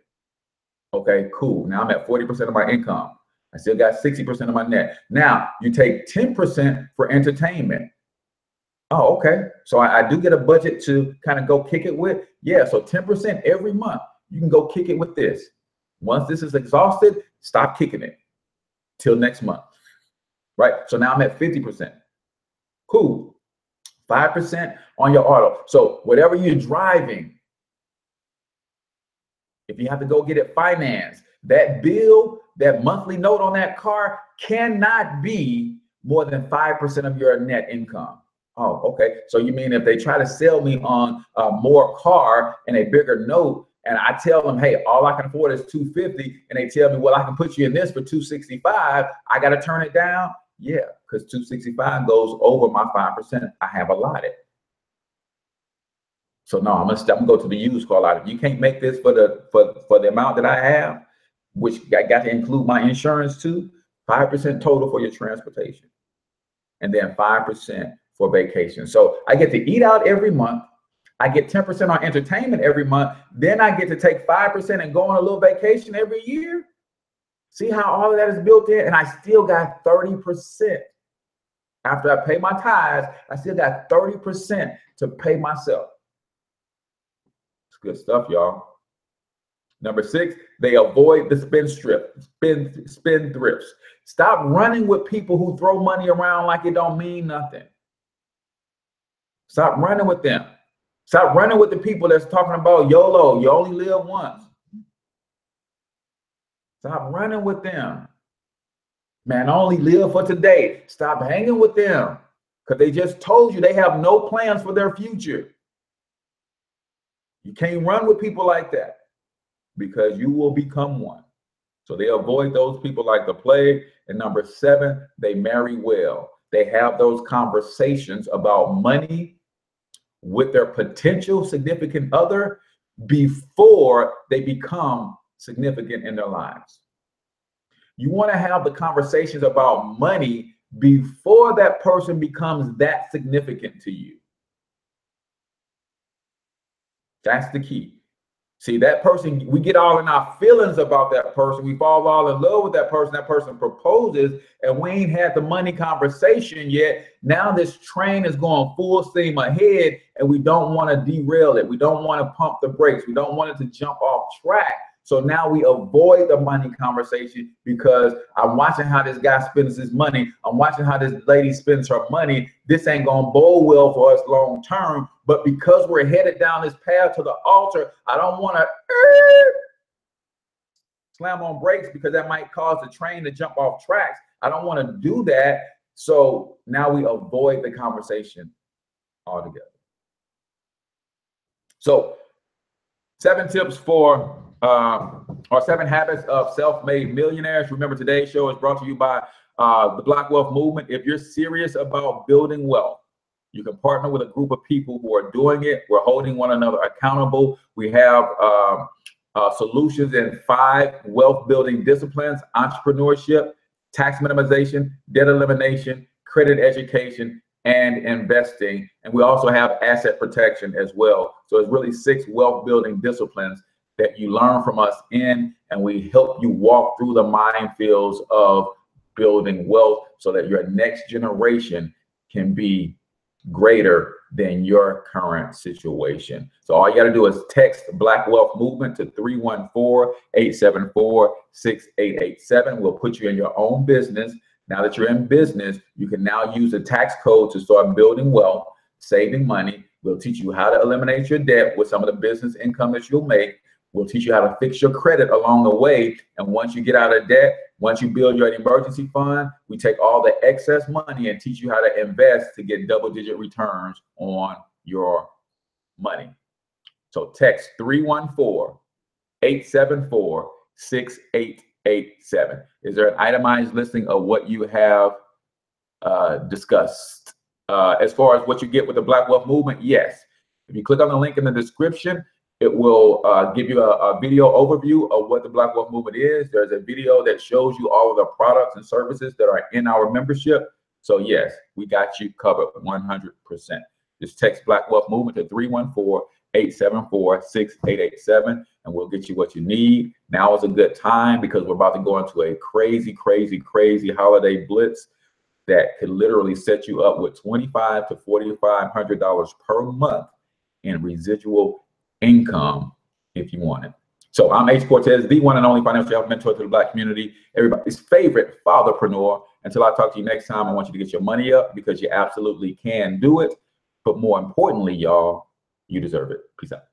Okay, cool. Now I'm at 40% of my income. I still got 60% of my net. Now you take 10% for entertainment. Oh, okay. So I do get a budget to kind of go kick it with. Yeah, so 10% every month. You can go kick it with this. Once this is exhausted, stop kicking it till next month. Right? So now I'm at 50%. Cool. 5% on your auto. So whatever you're driving, if you have to go get it financed, that bill, that monthly note on that car cannot be more than 5% of your net income. Oh, okay. So you mean if they try to sell me on more car and a bigger note, and I tell them, hey, all I can afford is $250, and they tell me, well, I can put you in this for $265, I got to turn it down? Yeah, because $265 goes over my 5% I have allotted. So no, I'm gonna go to the used car lot. If you can't make this for the amount that I have, which I got to include my insurance too, 5% total for your transportation, and then 5% for vacation. So I get to eat out every month. I get 10% on entertainment every month. Then I get to take 5% and go on a little vacation every year. See how all of that is built in? And I still got 30%. After I pay my tithes, I still got 30% to pay myself. It's good stuff, y'all. Number 6, they avoid the spendthrifts. Stop running with people who throw money around like it don't mean nothing. Stop running with them. Stop running with the people that's talking about YOLO, you only live once. Stop running with them. Man, I only live for today. Stop hanging with them because they just told you they have no plans for their future. You can't run with people like that because you will become one. So they avoid those people like the plague. And number 7, they marry well. They have those conversations about money with their potential significant other before they become significant in their lives. You want to have the conversations about money before that person becomes that significant to you. That's the key. See, that person, we get all in our feelings about that person. We fall all in love with that person proposes, and we ain't had the money conversation yet. Now this train is going full steam ahead, and we don't want to derail it. We don't want to pump the brakes. We don't want it to jump off track. So now we avoid the money conversation because I'm watching how this guy spends his money. I'm watching how this lady spends her money. This ain't gonna bode well for us long term. But because we're headed down this path to the altar, I don't want to slam on brakes because that might cause the train to jump off tracks. I don't want to do that. So now we avoid the conversation altogether. So 7 tips for or 7 habits of self-made millionaires. Remember, today's show is brought to you by the Black Wealth Movement. If you're serious about building wealth, you can partner with a group of people who are doing it. We're holding one another accountable. We have solutions in 5 wealth building disciplines: entrepreneurship, tax minimization, debt elimination, credit education, and investing. And we also have asset protection as well. So it's really 6 wealth building disciplines that you learn from us in, and we help you walk through the minefields of building wealth so that your next generation can be greater than your current situation. So all you got to do is text Black Wealth Movement to 314-874-6887. We'll put you in your own business. Now that you're in business, you can now use the tax code to start building wealth, saving money. We'll teach you how to eliminate your debt with some of the business income that you'll make. We'll teach you how to fix your credit along the way. And once you get out of debt, Once you build your emergency fund, we take all the excess money and teach you how to invest to get double-digit returns on your money. So text 314-874-6887. Is there an itemized listing of what you have discussed? As far as what you get with the Black Wealth Movement, yes. If you click on the link in the description, it will give you a video overview of what the Black Wealth Movement is. There's a video that shows you all of the products and services that are in our membership. So yes, we got you covered 100%. Just text Black Wealth Movement to 314-874-6887, and we'll get you what you need. Now is a good time because we're about to go into a crazy, crazy, crazy holiday blitz that could literally set you up with $2,500 to $4,500 per month in residual income if you want it. So I'm H. Cortez, the one and only financial health mentor to the Black community, everybody's favorite fatherpreneur. Until I talk to you next time, I want you to get your money up because you absolutely can do it. But more importantly, y'all, you deserve it. Peace out.